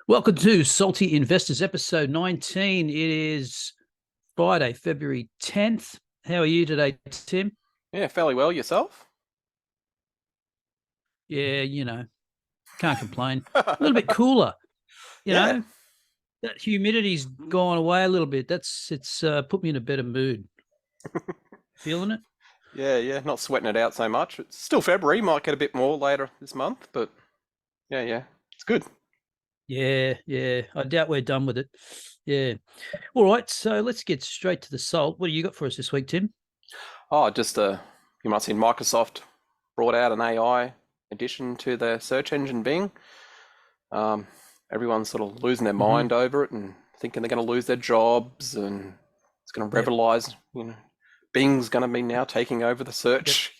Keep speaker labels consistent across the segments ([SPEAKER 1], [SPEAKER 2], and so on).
[SPEAKER 1] Welcome to Salty Investors, episode 19. It is Friday, February 10th. How are you today, Tim?
[SPEAKER 2] Yeah, fairly well. Yourself?
[SPEAKER 1] Yeah, can't complain. A little bit cooler,
[SPEAKER 2] Yeah.
[SPEAKER 1] that humidity's gone away a little bit. It's put me in a better mood. Feeling it?
[SPEAKER 2] Yeah. Not sweating it out so much. It's still February. Might get a bit more later this month, but yeah. It's good.
[SPEAKER 1] Yeah. I doubt we're done with it. Yeah. All right, so let's get straight to the salt. What do you got for us this week, Tim?
[SPEAKER 2] Oh, you might have seen Microsoft brought out an AI addition to their search engine Bing. Everyone's sort of losing their mind over it and thinking they're going to lose their jobs and it's going to revitalize, Bing's going to be now taking over the search,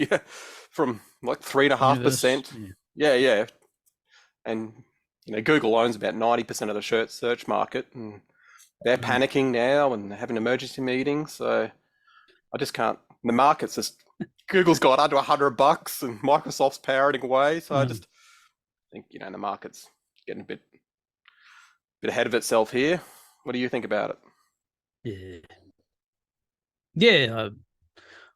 [SPEAKER 2] from like 3.5%. Yeah. And Google owns about 90% of the search market, and they're panicking now and they're having emergency meetings. So I just can't. The market's just Google's got under $100 and Microsoft's powering away. So I just think the market's getting a bit ahead of itself here. What do you think about
[SPEAKER 1] it? Yeah,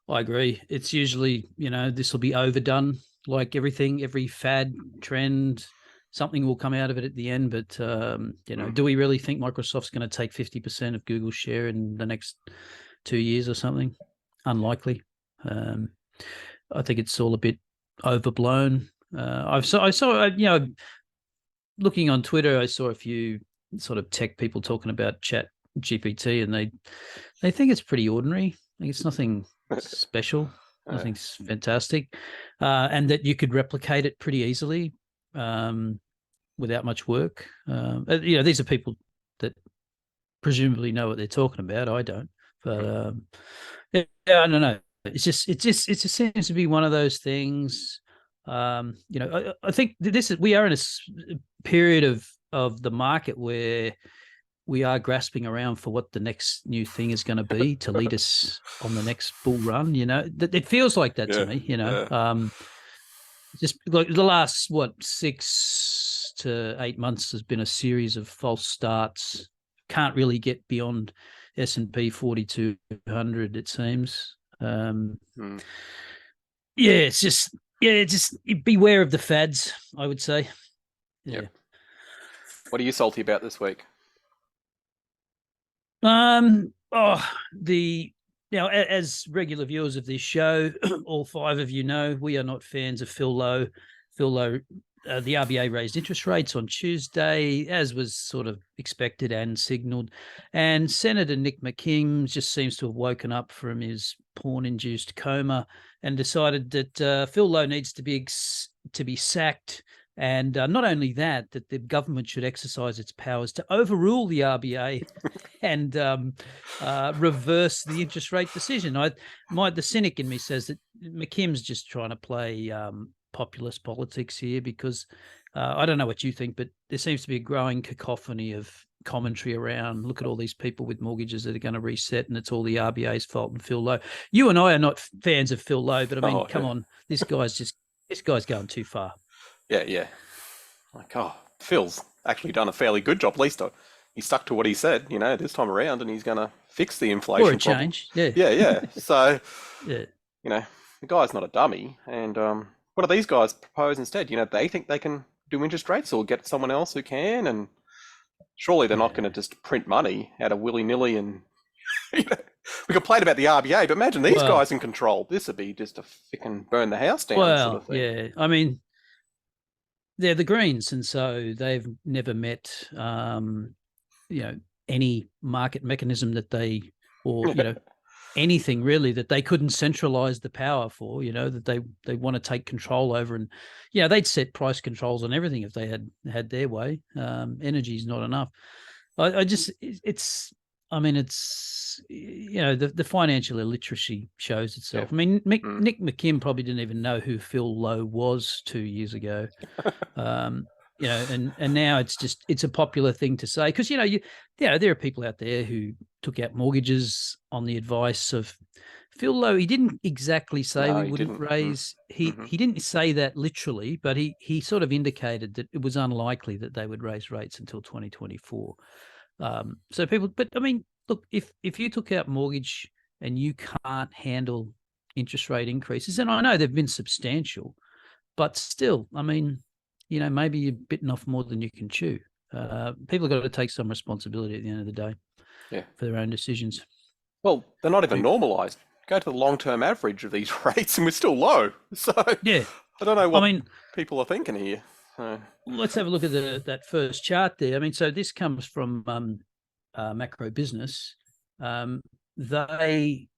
[SPEAKER 1] I agree. It's usually this will be overdone, like everything, every fad trend. Something will come out of it at the end, but do we really think Microsoft's going to take 50% of Google's share in the next 2 years or something? Unlikely. I think it's all a bit overblown. I saw looking on Twitter, I saw a few sort of tech people talking about Chat GPT, and they think it's pretty ordinary. Like it's nothing special. Nothing's fantastic, and that you could replicate it pretty easily. Without much work. These are people that presumably know what they're talking about. I don't, but I don't know. It just seems to be one of those things. I think we are in a period of the market where we are grasping around for what the next new thing is going to be to lead us on the next bull run. It feels like that to me. Just like the last 6 to 8 months has been a series of false starts. Can't really get beyond S&P 4200, it seems. It's just beware of the fads, I would say. Yeah.
[SPEAKER 2] What are you salty about this week?
[SPEAKER 1] As regular viewers of this show, all 5 of you know we are not fans of Phil Lowe. Phil Lowe, the RBA raised interest rates on Tuesday, as was sort of expected and signalled. And Senator Nick McKim just seems to have woken up from his porn-induced coma and decided that Phil Lowe needs to be sacked. And not only that the government should exercise its powers to overrule the RBA and reverse the interest rate decision. The cynic in me says that McKim's just trying to play populist politics here because I don't know what you think, but there seems to be a growing cacophony of commentary around, look at all these people with mortgages that are going to reset and it's all the RBA's fault and Phil Lowe. You and I are not fans of Phil Lowe, but I mean, come on, this guy's going too far.
[SPEAKER 2] Yeah. Like, Phil's actually done a fairly good job. At least he stuck to what he said, this time around, and he's going to fix the inflation
[SPEAKER 1] or a change.
[SPEAKER 2] Yeah. So, the guy's not a dummy. And what do these guys propose instead? They think they can do interest rates or get someone else who can, and surely they're not going to just print money out of willy-nilly. And we complain about the RBA, but imagine these guys in control. This would be just a freaking burn the house down sort of thing.
[SPEAKER 1] Yeah. I mean, they're the Greens, and so they've never met, any market mechanism that anything really that they couldn't centralize the power for. That they want to take control over, and they'd set price controls on everything if they had their way. Energy is not enough. The financial illiteracy shows itself. I mean, Nick McKim probably didn't even know who Phil Lowe was 2 years ago. And now it's a popular thing to say because there are people out there who took out mortgages on the advice of Phil Lowe, he didn't exactly say
[SPEAKER 2] No,
[SPEAKER 1] we
[SPEAKER 2] he
[SPEAKER 1] wouldn't
[SPEAKER 2] didn't.
[SPEAKER 1] raise. He didn't say that literally, but he sort of indicated that it was unlikely that they would raise rates until 2024. So people, but I mean, look, if you took out mortgage and you can't handle interest rate increases, and I know they've been substantial, but still, I mean, maybe you're bitten off more than you can chew. People have got to take some responsibility at the end of the day for their own decisions.
[SPEAKER 2] Well, they're not even normalised. Go to the long-term average of these rates, and we're still low. So
[SPEAKER 1] yeah,
[SPEAKER 2] I don't know what people are thinking here.
[SPEAKER 1] Let's have a look at that first chart there. I mean, so this comes from Macro Business. They,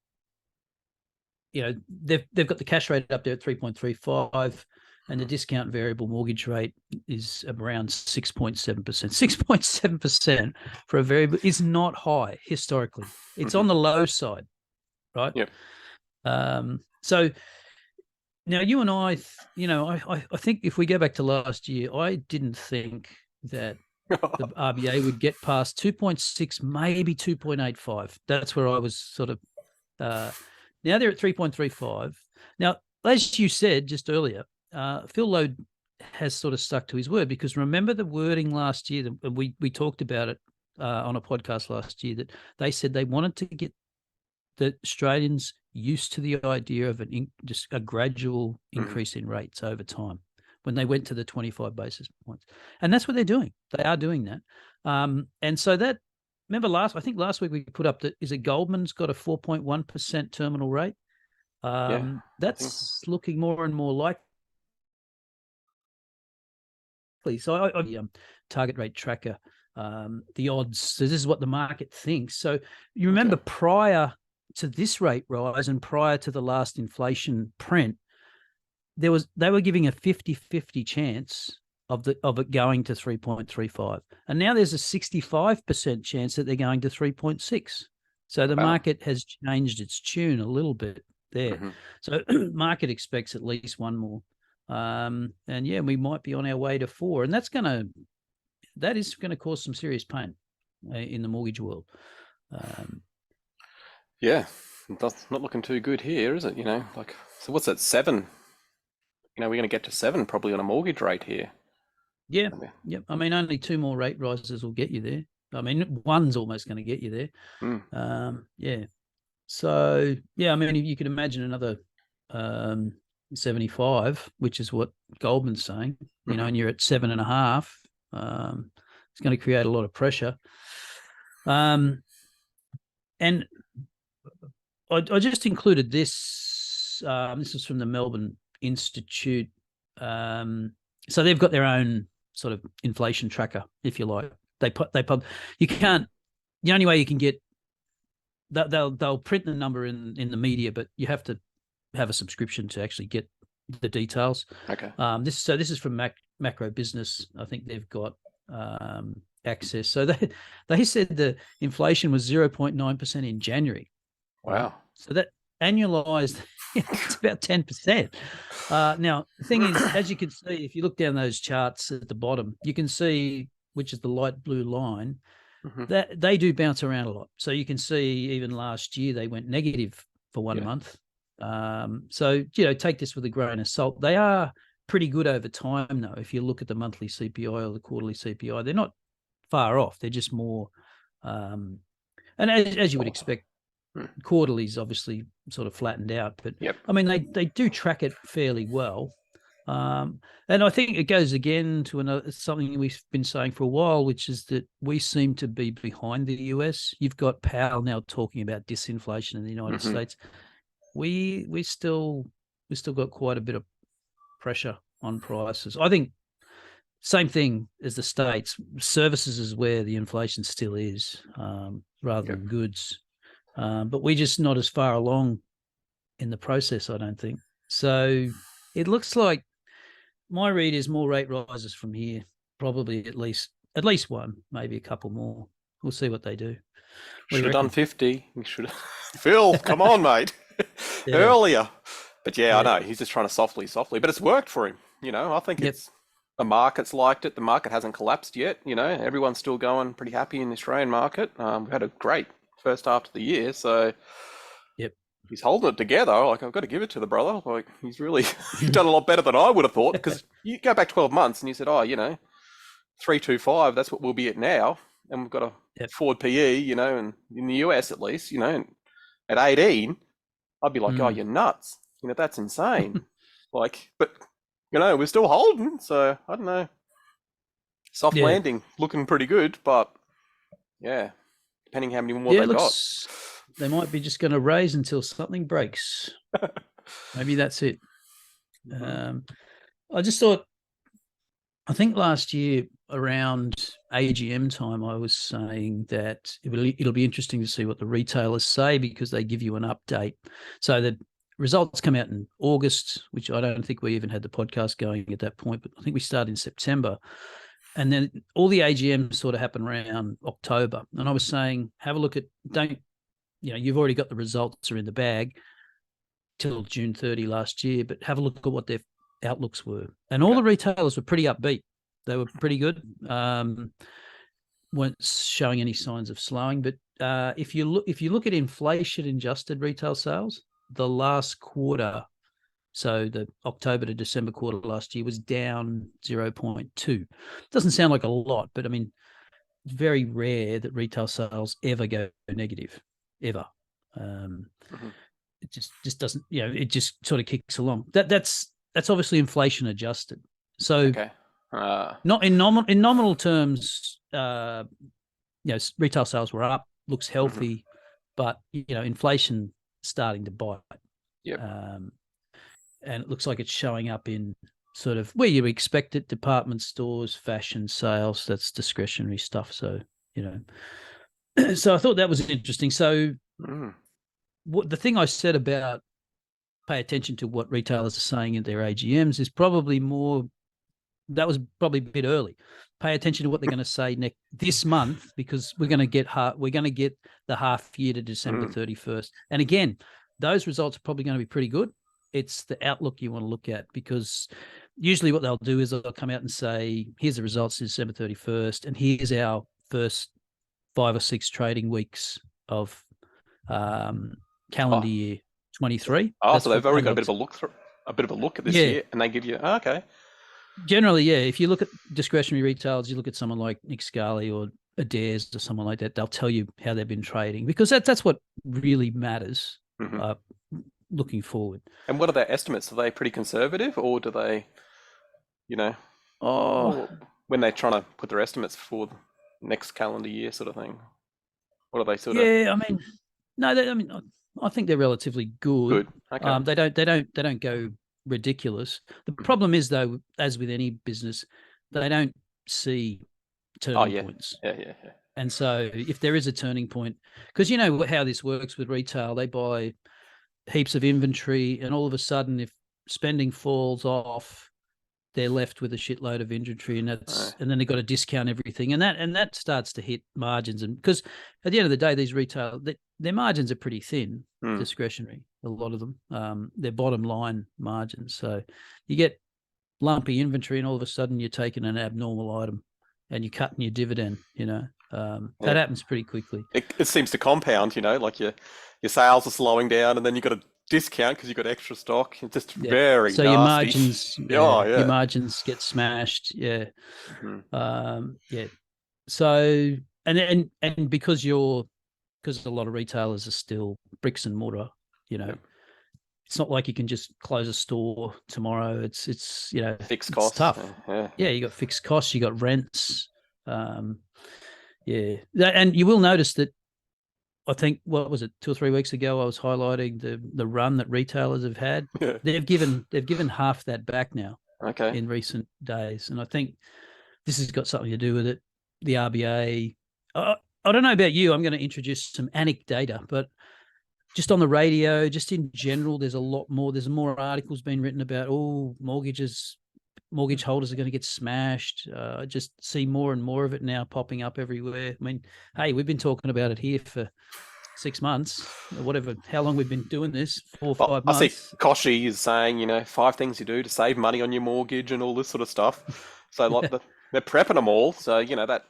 [SPEAKER 1] they've got the cash rate up there at 3.35, and the discount variable mortgage rate is around 6.7%. 6.7% for a variable is not high historically. It's on the low side, right?
[SPEAKER 2] Yep.
[SPEAKER 1] So now you and I, I think if we go back to last year, I didn't think that the RBA would get past 2.6, maybe 2.85. That's where I was sort of. Now they're at 3.35. Now, as you said just earlier, Phil Lowe has sort of stuck to his word, because remember the wording last year that we talked about it on a podcast last year, that they said they wanted to get the Australians used to the idea of just a gradual increase in rates over time when they went to the 25 basis points. And that's what they're doing. They are doing that. And so that, remember I think last week we put up that, is it Goldman's got a 4.1% terminal rate? That's looking more and more likely. So I target rate tracker, the odds. So this is what the market thinks. So you remember prior to this rate rise and prior to the last inflation print, they were giving a 50-50 chance of it going to 3.35. And now there's a 65% chance that they're going to 3.6. So the market has changed its tune a little bit there. So market expects at least one more. And yeah, we might be on our way to 4. And that is going to cause some serious pain in the mortgage world.
[SPEAKER 2] Yeah, that's not looking too good here, is it? So what's that, 7? We're going to get to 7 probably on a mortgage rate here.
[SPEAKER 1] Yeah. I mean, only 2 more rate rises will get you there. I mean, one's almost going to get you there. Yeah. So, yeah, I mean, you could imagine another 75, which is what Goldman's saying, and you're at 7.5. It's going to create a lot of pressure. And I just included this. This is from the Melbourne Institute. So they've got their own sort of inflation tracker, if you like. You can't. The only way you can get that, they'll print the number in the media, but you have to have a subscription to actually get the details.
[SPEAKER 2] Okay.
[SPEAKER 1] This is from Macro Business. I think they've got access. So they said the inflation was 0.9% in January.
[SPEAKER 2] Wow.
[SPEAKER 1] Right? So that annualized, it's about 10%. Now, the thing is, as you can see, if you look down those charts at the bottom, you can see, which is the light blue line, that they do bounce around a lot. So you can see even last year they went negative for 1 month. So, take this with a grain of salt. They are pretty good over time, though. If you look at the monthly CPI or the quarterly CPI, they're not far off. They're just more, and as you would expect, quarterly's obviously sort of flattened out. But I mean, they do track it fairly well. And I think it goes again to something we've been saying for a while, which is that we seem to be behind the US. You've got Powell now talking about disinflation in the United States. We still got quite a bit of pressure on prices. I think same thing as the States. Services is where the inflation still is, rather than goods. But we're just not as far along in the process, I don't think. So it looks like my read is more rate rises from here, probably at least one, maybe a couple more. We'll see what they do.
[SPEAKER 2] Should have done 50. We should have. Phil, come on, mate. Earlier. But I know he's just trying to softly, but it's worked for him. I think it's the market's liked it. The market hasn't collapsed yet. Everyone's still going pretty happy in the Australian market. We've had a great first half of the year, so he's holding it together. Like, I've got to give it to the brother. Like, he's really he's done a lot better than I would have thought. Because you go back 12 months and you said, 325, that's what we'll be at now. And we've got a
[SPEAKER 1] Yep.
[SPEAKER 2] forward PE, and in the US at least, at 18, I'd be like, oh, you're nuts. That's insane. Like, but, we're still holding. So, I don't know. Soft landing, looking pretty good. But, yeah, depending how many more they got.
[SPEAKER 1] They might be just going to raise until something breaks. Maybe that's it. I just thought, I think last year around AGM time, I was saying that it'll be interesting to see what the retailers say, because they give you an update. So the results come out in August, which I don't think we even had the podcast going at that point, but I think we started in September. And then all the AGMs sort of happen around October. And I was saying, have a look at, you've already got the results are in the bag till June 30 last year, but have a look at what their outlooks were. And all the retailers were pretty upbeat. They were pretty good. Weren't showing any signs of slowing. But if you look at inflation adjusted retail sales, the last quarter, so the October to December quarter last year, was down 0.2. Doesn't sound like a lot, but I mean, it's very rare that retail sales ever go negative, ever. It just doesn't, it just sort of kicks along. That's obviously inflation adjusted. So not in nominal terms, retail sales were up, looks healthy, but inflation starting to bite.
[SPEAKER 2] Yep.
[SPEAKER 1] And it looks like it's showing up in sort of where you expect it: department stores, fashion sales. That's discretionary stuff. So so I thought that was interesting. So what the thing I said about pay attention to what retailers are saying in their AGMs is probably more. That was probably a bit early. Pay attention to what they're going to say this month, because we're going to get the half year to December 31st. And again, those results are probably going to be pretty good. It's the outlook you want to look at, because usually what they'll do is they'll come out and say, here's the results December 31st, and here's our first 5 or 6 trading weeks of calendar year 23.
[SPEAKER 2] So they've already got a bit of a look at this year, and they give you okay.
[SPEAKER 1] Generally, yeah. If you look at discretionary retailers, you look at someone like Nick Scali or Adairs or someone like that, they'll tell you how they've been trading, because that's what really matters looking forward. And
[SPEAKER 2] what are their estimates? Are they pretty conservative, or do they, when they're trying to put their estimates for the next calendar year sort of thing? What are they sort of?
[SPEAKER 1] Yeah, I mean, no, I think they're relatively good.
[SPEAKER 2] Okay.
[SPEAKER 1] They don't go ridiculous. The problem is, though, as with any business, they don't see turning points.
[SPEAKER 2] Yeah.
[SPEAKER 1] And so if there is a turning point, because you know how this works with retail, they buy heaps of inventory, and all of a sudden, if spending falls off, they're left with a shitload of inventory, and and then they've got to discount everything, and that starts to hit margins. And because at the end of the day, these retail, their margins are pretty thin, discretionary, a lot of them, their bottom line margins. So you get lumpy inventory, and all of a sudden you're taking an abnormal item and you're cutting your dividend, that happens pretty quickly.
[SPEAKER 2] It seems to compound, like your sales are slowing down, and then you've got to discount because you've got extra stock. It's just very
[SPEAKER 1] so
[SPEAKER 2] nasty.
[SPEAKER 1] Your margins get smashed. So and because a lot of retailers are still bricks and mortar, it's not like you can just close a store tomorrow. It's
[SPEAKER 2] fixed costs.
[SPEAKER 1] It's tough. You got fixed costs, you got rents. And you will notice that, I think, what was it, 2 or 3 weeks ago, I was highlighting the run that retailers have had.
[SPEAKER 2] Yeah.
[SPEAKER 1] They've given half that back now.
[SPEAKER 2] Okay.
[SPEAKER 1] In recent days, and I think this has got something to do with it. The RBA. I don't know about you. I'm going to introduce some anecdata, but just on the radio, just in general, there's a lot more. There's more articles being written about mortgage holders are going to get smashed. I just see more and more of it now popping up everywhere. I mean, hey, we've been talking about it here for 6 months, or whatever, how long we've been doing this, 4 or 5 months.
[SPEAKER 2] I see Koshi is saying, 5 things you do to save money on your mortgage and all this sort of stuff. So like they're prepping them all. So, that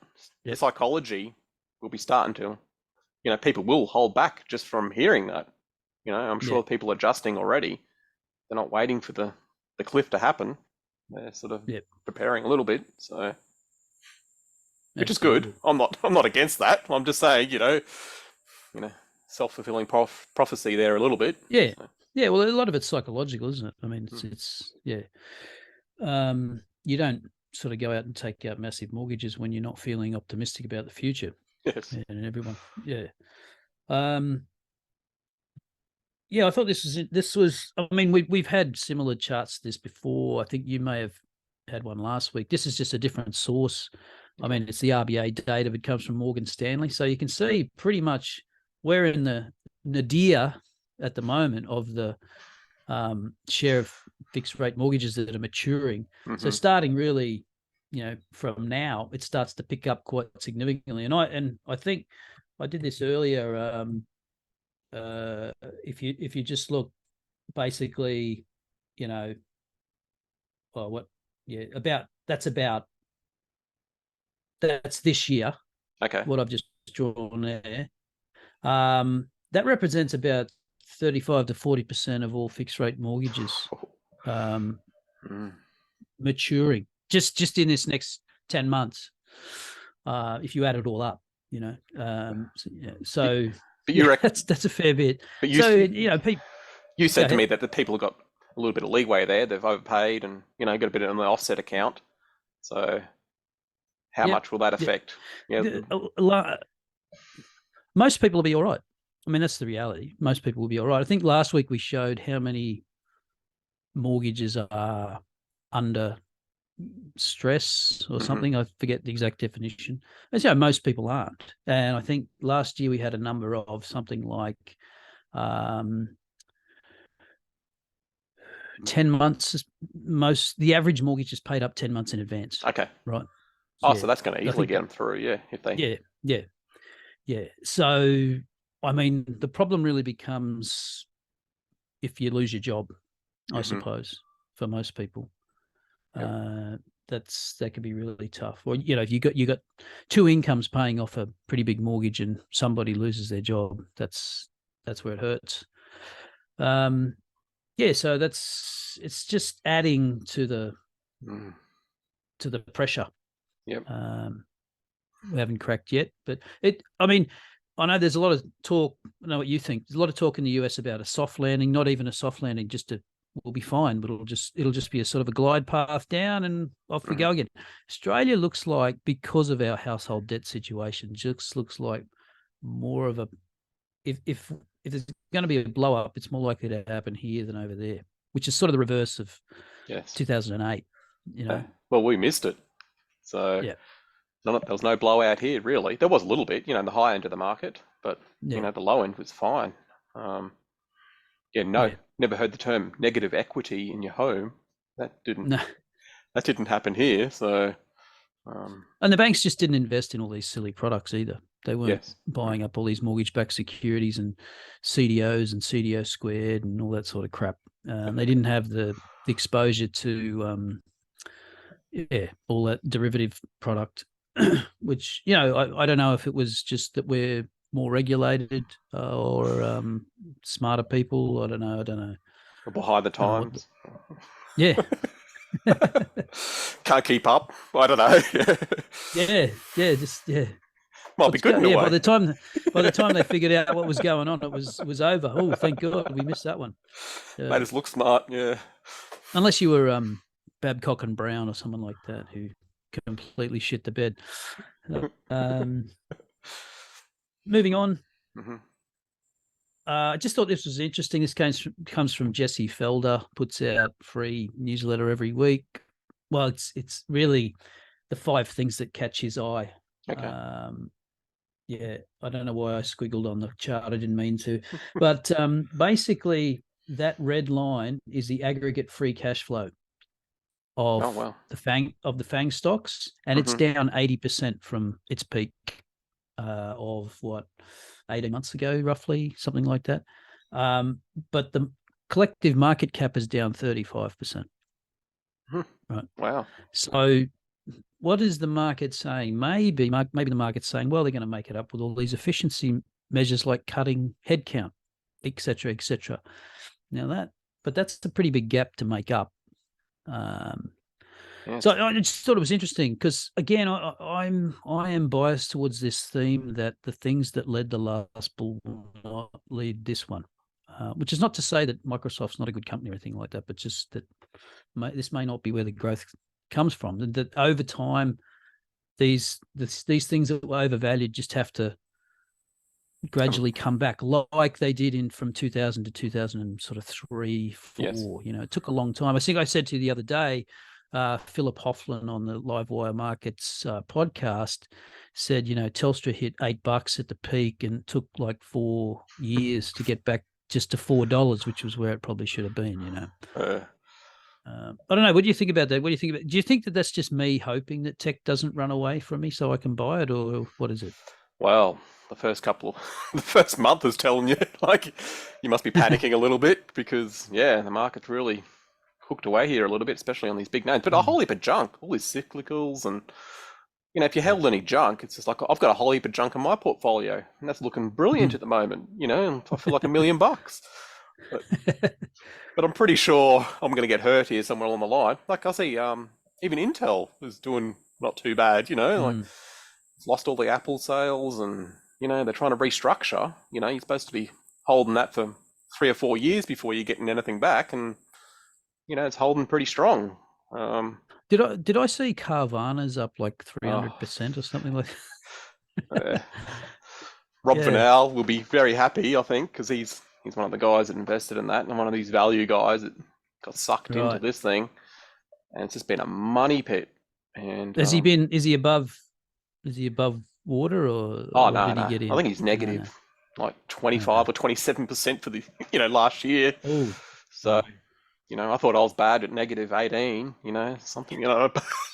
[SPEAKER 2] the psychology will be starting to, people will hold back just from hearing that. I'm
[SPEAKER 1] Yeah.
[SPEAKER 2] sure people are adjusting already. They're not waiting for the cliff to happen. They're sort of
[SPEAKER 1] Yep.
[SPEAKER 2] preparing a little bit, so which is good.
[SPEAKER 1] Absolutely.
[SPEAKER 2] I'm not against that. I'm just saying, self-fulfilling prophecy there a little bit.
[SPEAKER 1] Yeah.
[SPEAKER 2] So.
[SPEAKER 1] Yeah. Well, a lot of it's psychological, isn't it? I mean, it's yeah. You don't sort of go out and take out massive mortgages when you're not feeling optimistic about the future.
[SPEAKER 2] Yes.
[SPEAKER 1] And everyone, yeah. Yeah, I thought this was. I mean, we've had similar charts to this before. I think you may have had one last week. This is just a different source. I mean, it's the RBA data, but it comes from Morgan Stanley. So you can see pretty much we're in the nadir at the moment of the share of fixed rate mortgages that are maturing. So starting really, from now, it starts to pick up quite significantly. And I think I did this earlier. If you just look, basically, that's this year.
[SPEAKER 2] Okay.
[SPEAKER 1] What I've just drawn there. That represents about 35 to 40% of all fixed rate mortgages maturing just in this next 10 months. If you add it all up, so
[SPEAKER 2] but you reckon
[SPEAKER 1] that's a fair bit.
[SPEAKER 2] But you said to me that the people have got a little bit of leeway there. They've overpaid and got a bit on the offset account. So how much will that affect?
[SPEAKER 1] Most people will be all right. I mean, that's the reality. Most people will be all right. I think last week we showed how many mortgages are under stress or something. I forget the exact definition. As most people aren't. And I think last year we had a number of something like 10 months. The average mortgage is paid up 10 months in advance.
[SPEAKER 2] Okay.
[SPEAKER 1] Right.
[SPEAKER 2] Oh, so that's going to easily get them through, if they.
[SPEAKER 1] Yeah. So, I mean, the problem really becomes if you lose your job, I suppose, for most people. That could be really tough. Or if you got two incomes paying off a pretty big mortgage and somebody loses their job, that's where it hurts. So it's just adding to the pressure.
[SPEAKER 2] Yep.
[SPEAKER 1] We haven't cracked yet, but I know there's a lot of talk. I know what you think. There's a lot of talk in the US about a soft landing, not even a soft landing, we'll be fine, but it'll just be a sort of a glide path down and off we go again. Australia looks like, because of our household debt situation, just looks like more of a, if there's going to be a blow up, it's more likely to happen here than over there, which is sort of the reverse of 2008.
[SPEAKER 2] Well, we missed it. So there was no blowout here, really. There was a little bit, in the high end of the market, but the low end was fine. Never heard the term negative equity in your home. That didn't happen here. So,
[SPEAKER 1] and the banks just didn't invest in all these silly products either. They weren't buying up all these mortgage-backed securities and CDOs and CDO squared and all that sort of crap. They didn't have the exposure to all that derivative product, which I don't know if it was just that we're more regulated or smarter people. I don't know.
[SPEAKER 2] Or behind the times.
[SPEAKER 1] Yeah.
[SPEAKER 2] Can't keep up. I don't know. Might be good in a way.
[SPEAKER 1] By the time they figured out what was going on, it was over. Oh, thank God we missed that one.
[SPEAKER 2] Made us look smart. Yeah.
[SPEAKER 1] Unless you were Babcock and Brown or someone like that who completely shit the bed. Moving on. I just thought this was interesting. This comes from Jesse Felder, puts out free newsletter every week. Well, it's really the 5 things that catch his eye.
[SPEAKER 2] Okay.
[SPEAKER 1] I don't know why I squiggled on the chart. I didn't mean to. But basically, that red line is the aggregate free cash flow of the FANG stocks, and it's down 80% from its peak of 18 months ago, roughly, something like that. But the collective market cap is down 35%. Right.
[SPEAKER 2] Wow.
[SPEAKER 1] So what is the market saying? Maybe the market's saying, well, they're going to make it up with all these efficiency measures like cutting headcount. etc., etc. Now but that's a pretty big gap to make up. So I just thought it was interesting because, again, I am biased towards this theme that the things that led the last bull will not lead this one, which is not to say that Microsoft's not a good company or anything like that, but just that this may not be where the growth comes from. And that over time, these things that were overvalued just have to gradually come back, like they did from 2000 to 2003, 4.
[SPEAKER 2] Yes.
[SPEAKER 1] It took a long time. I think I said to you the other day, Philip Hofflin on the Livewire Markets podcast said, Telstra hit $8 at the peak and it took like 4 years to get back just to $4, which was where it probably should have been. I don't know. What do you think about that? What do you think about? Do you think that that's just me hoping that tech doesn't run away from me so I can buy it, or what is it?
[SPEAKER 2] Well, the first month is telling you, like, you must be panicking a little bit because, the market's really hooked away here a little bit, especially on these big names. But a whole heap of junk, all these cyclicals, and if you held any junk, it's just like I've got a whole heap of junk in my portfolio, and that's looking brilliant at the moment. And I feel like $1 million. But I'm pretty sure I'm going to get hurt here somewhere along the line. Like I see, even Intel is doing not too bad. Like it's lost all the Apple sales, and they're trying to restructure. You're supposed to be holding that for 3 or 4 years before you're getting anything back, and it's holding pretty strong.
[SPEAKER 1] Did I see Carvana's up like 300% or something like that?
[SPEAKER 2] Rob Vanel will be very happy, I think, because he's one of the guys that invested in that, and one of these value guys that got sucked into this thing, and it's just been a money pit. And
[SPEAKER 1] is he above water, or
[SPEAKER 2] no,
[SPEAKER 1] did he get in?
[SPEAKER 2] I think he's negative, like 25 or 27% for the last year.
[SPEAKER 1] Oh,
[SPEAKER 2] so I thought I was bad at negative 18, something,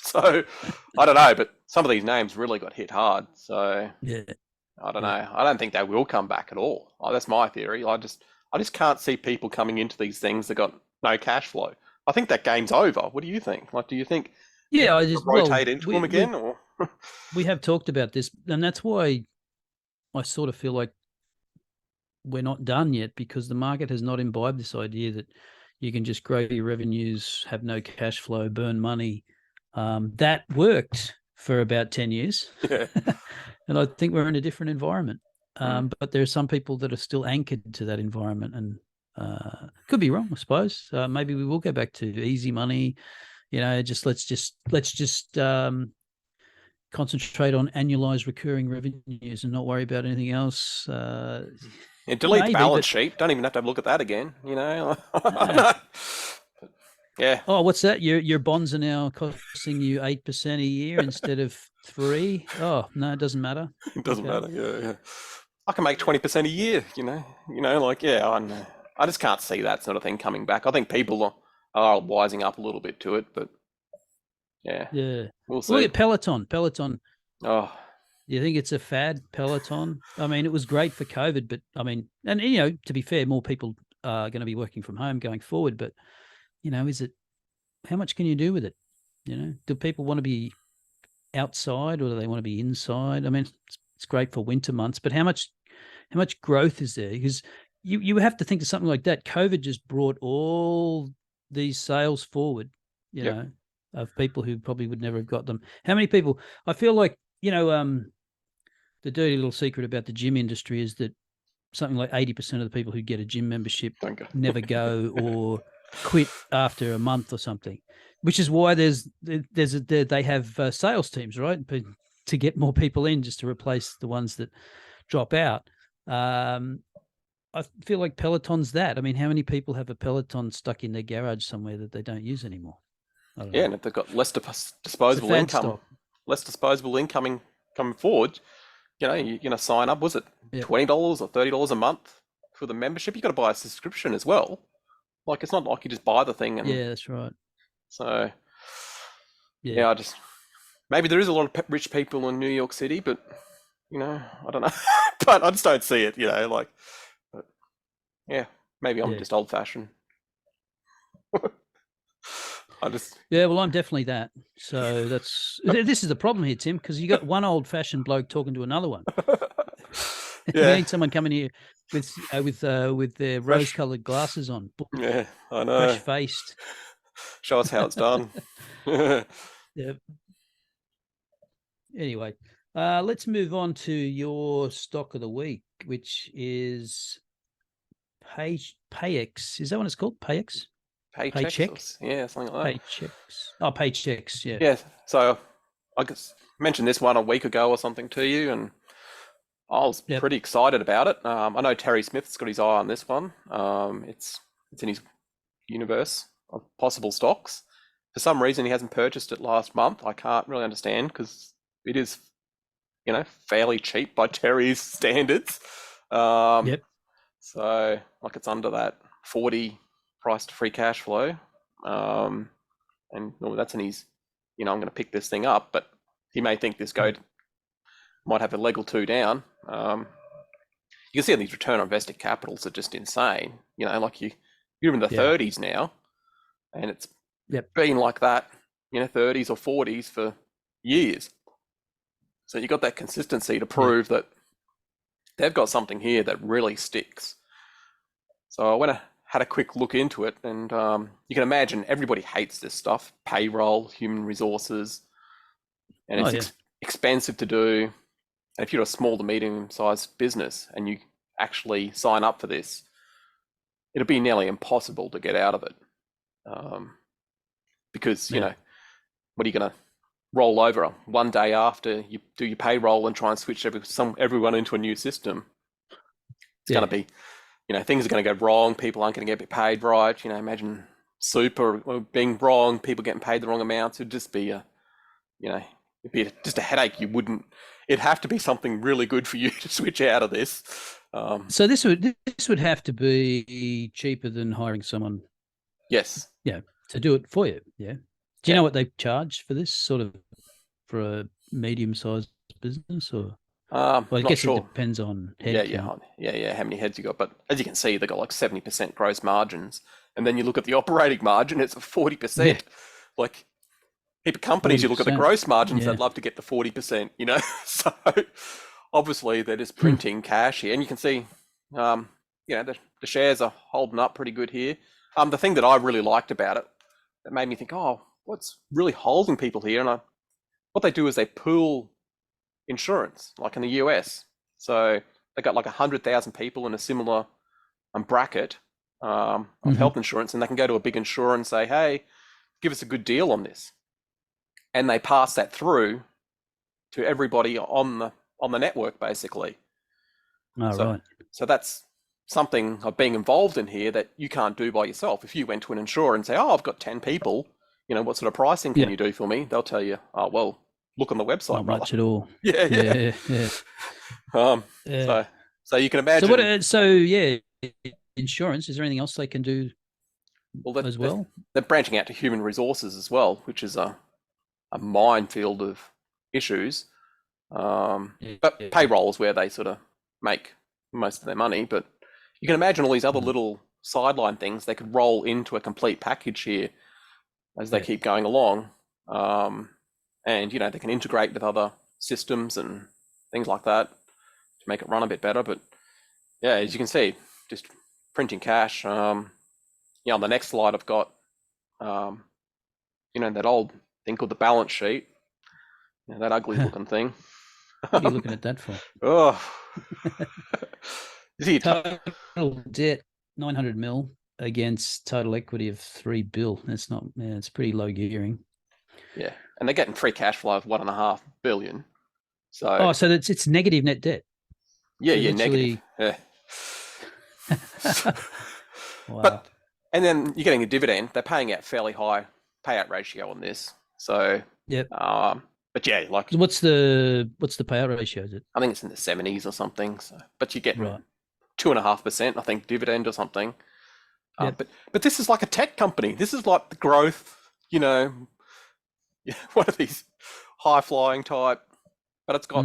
[SPEAKER 2] so I don't know, but some of these names really got hit hard. So I don't know. I don't think they will come back at all. That's my theory. I just can't see people coming into these things that got no cash flow. I think that game's over. What do you think? Like, do you think
[SPEAKER 1] I just
[SPEAKER 2] rotate into them again? Or
[SPEAKER 1] we have talked about this, and that's why I sort of feel like we're not done yet, because the market has not imbibed this idea that you can just grow your revenues, have no cash flow, burn money. That worked for about 10 years. And I think we're in a different environment. But there are some people that are still anchored to that environment, and could be wrong, I suppose. Maybe we will go back to easy money. Let's just concentrate on annualized recurring revenues and not worry about anything else.
[SPEAKER 2] Delete the balance sheet. Don't even have to look at that again.
[SPEAKER 1] Oh, what's that? Your bonds are now costing you 8% a year instead of 3%. Oh no, it doesn't matter.
[SPEAKER 2] It doesn't matter. Yeah. I can make 20% a year. I know. I just can't see that sort of thing coming back. I think people are wising up a little bit to it, but we'll see.
[SPEAKER 1] Look at Peloton.
[SPEAKER 2] Oh.
[SPEAKER 1] You think it's a fad, Peloton? I mean, it was great for COVID, but I mean, and to be fair, more people are going to be working from home going forward, but how much can you do with it? Do people want to be outside, or do they want to be inside? I mean, it's great for winter months, but how much growth is there? Because you have to think of something like that. COVID just brought all these sales forward, of people who probably would never have got them. How many people? I feel like, the dirty little secret about the gym industry is that something like 80% of the people who get a gym membership never go or quit after a month or something, which is why they have sales teams, right, to get more people in, just to replace the ones that drop out. I feel like Peloton's that. I mean, how many people have a Peloton stuck in their garage somewhere that they don't use anymore?
[SPEAKER 2] And if they've got less disposable income, coming forward, you're going to sign up. Was it $20 or $30 a month for the membership? You got to buy a subscription as well. Like, it's not like you just buy the thing. And
[SPEAKER 1] that's right.
[SPEAKER 2] So maybe there is a lot of rich people in New York City, but I don't know. But I just don't see it. Maybe I'm just old fashioned.
[SPEAKER 1] Well, I'm definitely that. So this is the problem here, Tim, because you got one old-fashioned bloke talking to another one. We
[SPEAKER 2] Yeah.
[SPEAKER 1] need someone coming here with their
[SPEAKER 2] Fresh.
[SPEAKER 1] rose-colored glasses on,
[SPEAKER 2] Yeah, I know.
[SPEAKER 1] fresh-faced.
[SPEAKER 2] Show us how it's done.
[SPEAKER 1] Yeah. Anyway, let's move on to your stock of the week, which is PAYX. Is that what it's called? PAYX?
[SPEAKER 2] Paychex, yeah, something like that.
[SPEAKER 1] Paychecks. Oh, Paychecks. Yeah.
[SPEAKER 2] Yeah, so I guess mentioned this one a week ago or something to you, and I was
[SPEAKER 1] Yep.
[SPEAKER 2] pretty excited about it. I know Terry Smith's got his eye on this one. It's in his universe of possible stocks. For some reason, he hasn't purchased it last month. I can't really understand because it is, fairly cheap by Terry's standards.
[SPEAKER 1] Yep.
[SPEAKER 2] So like it's under that 40 price to free cash flow. And that's in his, I'm going to pick this thing up, but he may think this might have a leg or two down. You can see on these return on invested capitals are just insane. Like you're in the 30s now, and it's been like that, 30s or 40s for years. So you got that consistency to prove that they've got something here that really sticks. So I went and had a quick look into it, and you can imagine everybody hates this stuff: payroll, human resources, and it's expensive to do. And if you're a small to medium-sized business and you actually sign up for this, it'll be nearly impossible to get out of it, because what are you going to roll over one day after you do your payroll and try and switch everyone into a new system? It's going to be, things are going to go wrong. People aren't going to get paid right. Imagine super being wrong, people getting paid the wrong amounts. It'd just be it'd be just a headache. It'd have to be something really good for you to switch out of this.
[SPEAKER 1] So this would have to be cheaper than hiring someone.
[SPEAKER 2] Yes.
[SPEAKER 1] Yeah, to do it for you. Yeah. Do you know what they charge for this sort of for a medium-sized business, or? Well, I guess it depends on head count.
[SPEAKER 2] Yeah. How many heads you got? But as you can see, they got like 70% gross margins, and then you look at the operating margin, it's 40%. Yeah. Like, heap of companies, 40%. You look at the gross margins, they'd love to get the 40%. So obviously they're just printing cash here, and you can see, the shares are holding up pretty good here. The thing that I really liked about it that made me think, oh, what's really holding people here? And what they do is they pool insurance, like in the US. So they got like 100,000 people in a similar bracket of health insurance, and they can go to a big insurer and say, hey, give us a good deal on this. And they pass that through to everybody on the network, basically.
[SPEAKER 1] Right.
[SPEAKER 2] So that's something of being involved in here that you can't do by yourself. If you went to an insurer and say, oh, I've got 10 people, what sort of pricing can you do for me? They'll tell you, oh, well, look on the website.
[SPEAKER 1] Not much at all.
[SPEAKER 2] Yeah. So you can imagine.
[SPEAKER 1] So insurance. Is there anything else they can do as well?
[SPEAKER 2] They're branching out to human resources as well, which is a minefield of issues. But payroll is where they sort of make most of their money. But you can imagine all these other little sideline things they could roll into a complete package here as they keep going along. And, they can integrate with other systems and things like that to make it run a bit better. But yeah, as you can see, just printing cash. On the next slide, I've got, that old thing called the balance sheet. That ugly looking thing.
[SPEAKER 1] What are you looking at that for?
[SPEAKER 2] Oh.
[SPEAKER 1] Total debt, 900 mil against total equity of $3 billion. That's not, it's pretty low gearing.
[SPEAKER 2] Yeah. And they're getting free cash flow of $1.5 billion. So
[SPEAKER 1] it's negative net debt.
[SPEAKER 2] Yeah, negative. Yeah.
[SPEAKER 1] Wow.
[SPEAKER 2] And then you're getting a dividend. They're paying out fairly high payout ratio on this. So but yeah, like
[SPEAKER 1] what's the payout ratio? Is it?
[SPEAKER 2] I think it's in the 70s or something. So, but you get 2.5%, I think, dividend or something. But this is like a tech company. This is like the growth, one of these high flying type, but it's got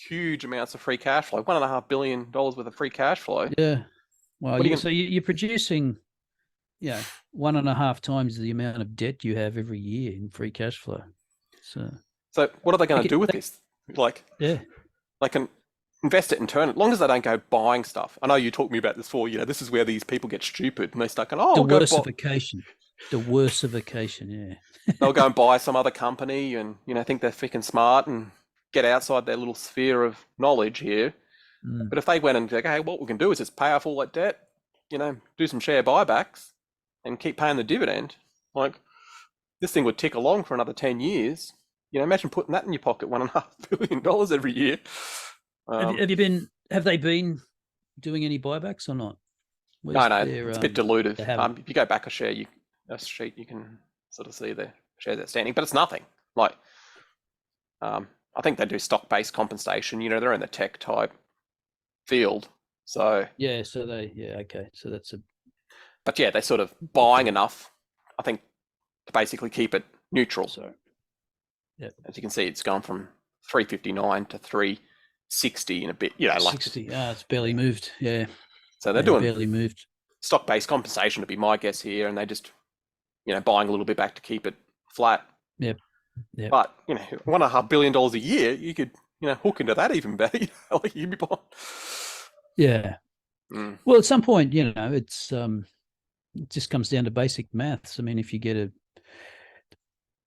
[SPEAKER 2] huge amounts of free cash flow, $1.5 billion worth of free cash flow.
[SPEAKER 1] Yeah. Well, so you're producing, 1.5 times the amount of debt you have every year in free cash flow. So
[SPEAKER 2] what are they going to do with this? Like, they can invest it and turn it. As long as they don't go buying stuff. I know you talked to me about this before. This is where these people get stupid and they start going, "Oh, I'll go buy."
[SPEAKER 1] Diversification, yeah.
[SPEAKER 2] They'll go and buy some other company and think they're freaking smart and get outside their little sphere of knowledge here. But if they went and go, "Hey, what we can do is just pay off all that debt, do some share buybacks and keep paying the dividend," like this thing would tick along for another 10 years. Imagine putting that in your pocket, $1.5 billion every year.
[SPEAKER 1] Have they been doing any buybacks or not?
[SPEAKER 2] No, it's a bit dilutive. If you go back a sheet, you can sort of see the shares outstanding, but it's nothing. Like, I think they do stock-based compensation. They're in the tech type field, so
[SPEAKER 1] yeah. So okay. So that's
[SPEAKER 2] But yeah, they're sort of buying enough, I think, to basically keep it neutral.
[SPEAKER 1] So, yeah.
[SPEAKER 2] As you can see, it's gone from 359 to 360 in a bit.
[SPEAKER 1] 60. It's barely moved. Yeah.
[SPEAKER 2] So they're doing
[SPEAKER 1] barely moved.
[SPEAKER 2] Stock-based compensation would be my guess here, and they just, buying a little bit back to keep it flat.
[SPEAKER 1] Yep.
[SPEAKER 2] But $1.5 billion a year, you could hook into that even better. Like you'd be buying.
[SPEAKER 1] Yeah. Well, at some point, it's it just comes down to basic maths. I mean, if you get a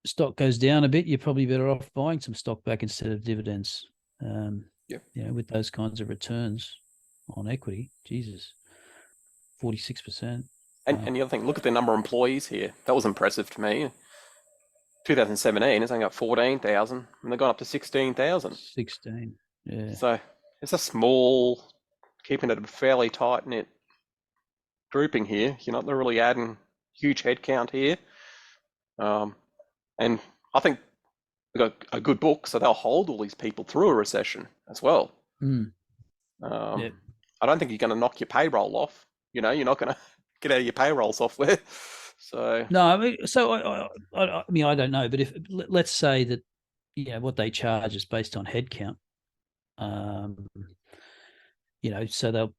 [SPEAKER 1] stock goes down a bit, you're probably better off buying some stock back instead of dividends. With those kinds of returns on equity, Jesus, 46%.
[SPEAKER 2] And the other thing, look at the number of employees here. That was impressive to me. 2017, it's only got 14,000, and they've gone up to 16,000.
[SPEAKER 1] 16, yeah.
[SPEAKER 2] So it's a small, keeping it a fairly tight knit grouping here. You're not really adding huge headcount here. And I think they've got a good book, so they'll hold all these people through a recession as well. I don't think you're going to knock your payroll off. You're not going to get out of your payroll software. So
[SPEAKER 1] no, I mean, I don't know, but if let's say that what they charge is based on headcount, so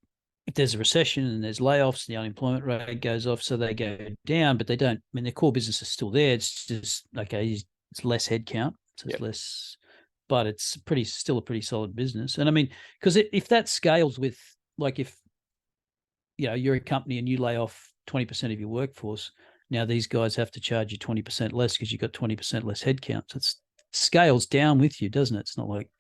[SPEAKER 1] if there's a recession and there's layoffs, the unemployment rate goes off, so they go down, but they don't. I mean, their core business is still there. It's just okay. It's less headcount, so it's less, but it's still a pretty solid business. And I mean, because if that scales with, like, if you're a company and you lay off 20% of your workforce, now these guys have to charge you 20% less because you've got 20% less headcount. So it scales down with you, doesn't it? It's not like,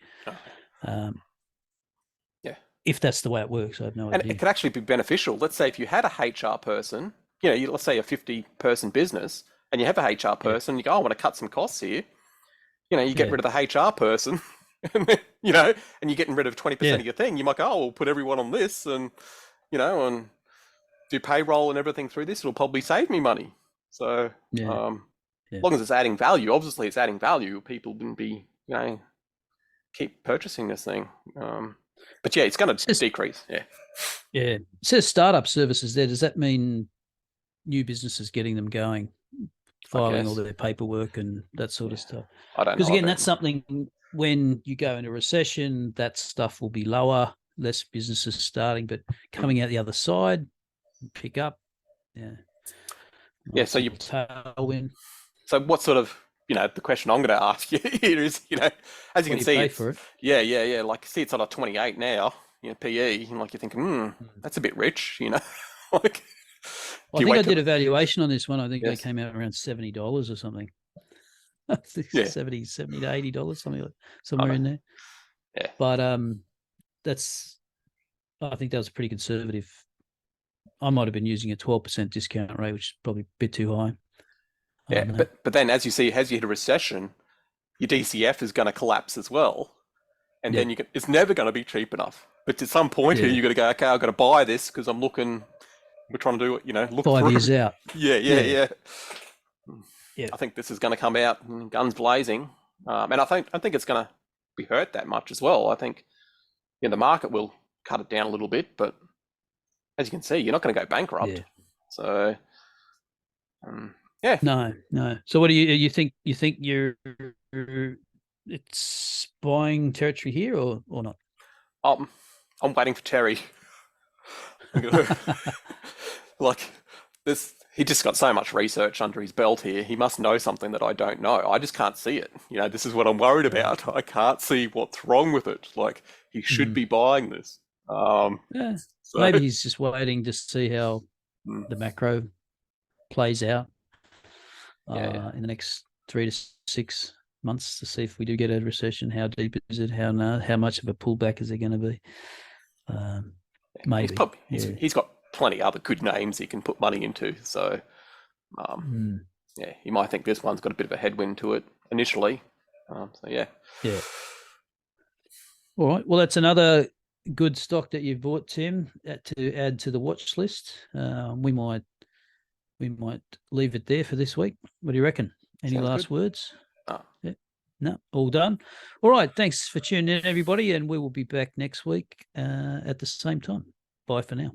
[SPEAKER 1] if that's the way it works, I have no idea.
[SPEAKER 2] And it could actually be beneficial. Let's say if you had a HR person, let's say a 50-person business, and you have a HR person, you go, I want to cut some costs here. You get rid of the HR person, and you're getting rid of 20% of your thing. You might go, we'll put everyone on this, and and do payroll and everything through this. It'll probably save me money. So as long as it's adding value, obviously it's adding value. People wouldn't be keep purchasing this thing. But yeah, it's going to decrease. Yeah.
[SPEAKER 1] It says startup services there. Does that mean new businesses getting them going, filing all their paperwork and that sort of stuff?
[SPEAKER 2] I don't know.
[SPEAKER 1] Because again, that's something, when you go into recession, that stuff will be lower, less businesses starting, but coming out the other side, pick up.
[SPEAKER 2] So you
[SPEAKER 1] tailwind.
[SPEAKER 2] So what sort of, the question I'm going to ask you here is, as you can see,
[SPEAKER 1] for it?
[SPEAKER 2] Yeah. Like, see, it's on a 28 now, PE, and like you're thinking, that's a bit rich, like.
[SPEAKER 1] I think I did a valuation on this one. I think they came out around $70 or something. I think $70 to $80, somewhere in there.
[SPEAKER 2] Yeah.
[SPEAKER 1] But I think that was pretty conservative. I might have been using a 12% discount rate, which is probably a bit too high.
[SPEAKER 2] Yeah, but then as you hit a recession, your DCF is going to collapse as well, and then it's never going to be cheap enough. But at some point here, you're going to go, okay, I've got to buy this because I'm looking. We're trying to do it, look
[SPEAKER 1] 5 years out.
[SPEAKER 2] Yeah. I think this is going to come out guns blazing, and I think it's going to be hurt that much as well. I think the market will cut it down a little bit, but as you can see, you're not going to go bankrupt.
[SPEAKER 1] Yeah.
[SPEAKER 2] So.
[SPEAKER 1] No. So what do you think? You think it's buying territory here or not?
[SPEAKER 2] I'm waiting for Terry. Like this, he just got so much research under his belt here. He must know something that I don't know. I just can't see it. This is what I'm worried about. I can't see what's wrong with it. Like he should be buying this.
[SPEAKER 1] Yeah,
[SPEAKER 2] So,
[SPEAKER 1] maybe he's just waiting to see how the macro plays out in the next 3 to 6 months to see if we do get a recession. How deep is it? How much of a pullback is it going to be? Maybe
[SPEAKER 2] he's got plenty other good names he can put money into. So, yeah, you might think this one's got a bit of a headwind to it initially. So yeah.
[SPEAKER 1] All right. Well, that's another good stock that you've bought, Tim, to add to the watch list. We might leave it there for this week. What do you reckon? Any last words? Yeah. No, all done. All right. Thanks for tuning in, everybody, and we will be back next week at the same time. Bye for now.